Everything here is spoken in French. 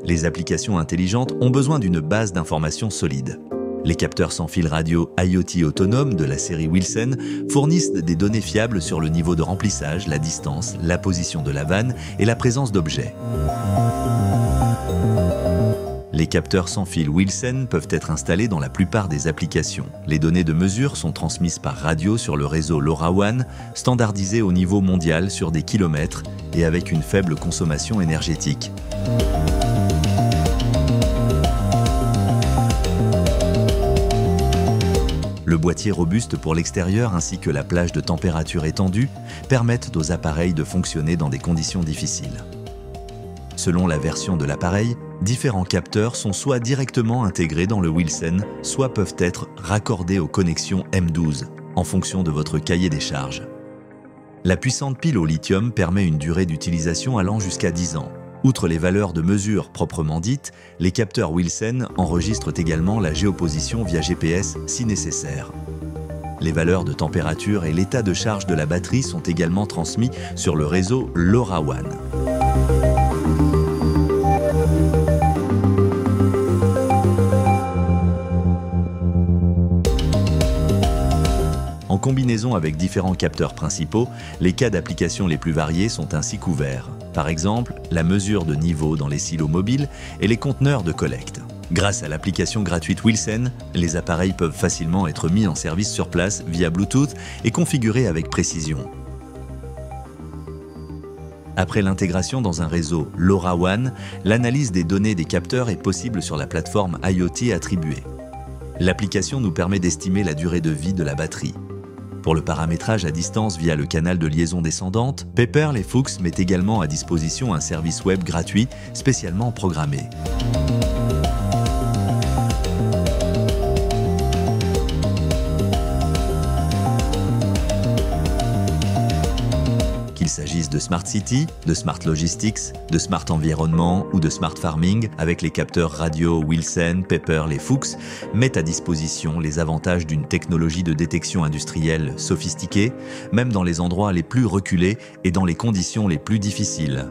Les applications intelligentes ont besoin d'une base d'informations solide. Les capteurs sans fil radio IoT autonomes de la série Wilson fournissent des données fiables sur le niveau de remplissage, la distance, la position de la vanne et la présence d'objets. Les capteurs sans fil Wilson peuvent être installés dans la plupart des applications. Les données de mesure sont transmises par radio sur le réseau LoRaWAN, standardisé au niveau mondial sur des kilomètres et avec une faible consommation énergétique. Le boîtier robuste pour l'extérieur ainsi que la plage de température étendue permettent aux appareils de fonctionner dans des conditions difficiles. Selon la version de l'appareil, différents capteurs sont soit directement intégrés dans le Wilson, soit peuvent être raccordés aux connexions M12, en fonction de votre cahier des charges. La puissante pile au lithium permet une durée d'utilisation allant jusqu'à 10 ans. Outre les valeurs de mesure proprement dites, les capteurs Wilson enregistrent également la géoposition via GPS si nécessaire. Les valeurs de température et l'état de charge de la batterie sont également transmis sur le réseau LoRaWAN. En combinaison avec différents capteurs principaux, les cas d'application les plus variés sont ainsi couverts. Par exemple, la mesure de niveau dans les silos mobiles et les conteneurs de collecte. Grâce à l'application gratuite Wilson, les appareils peuvent facilement être mis en service sur place via Bluetooth et configurés avec précision. Après l'intégration dans un réseau LoRaWAN, l'analyse des données des capteurs est possible sur la plateforme IoT attribuée. L'application nous permet d'estimer la durée de vie de la batterie. Pour le paramétrage à distance via le canal de liaison descendante, Pepperl et Fuchs mettent également à disposition un service web gratuit spécialement programmé. Qu'il s'agisse de Smart City, de Smart Logistics, de Smart Environnement ou de Smart Farming, avec les capteurs radio Wilson, Pepperl et Fuchs, mettent à disposition les avantages d'une technologie de détection industrielle sophistiquée, même dans les endroits les plus reculés et dans les conditions les plus difficiles.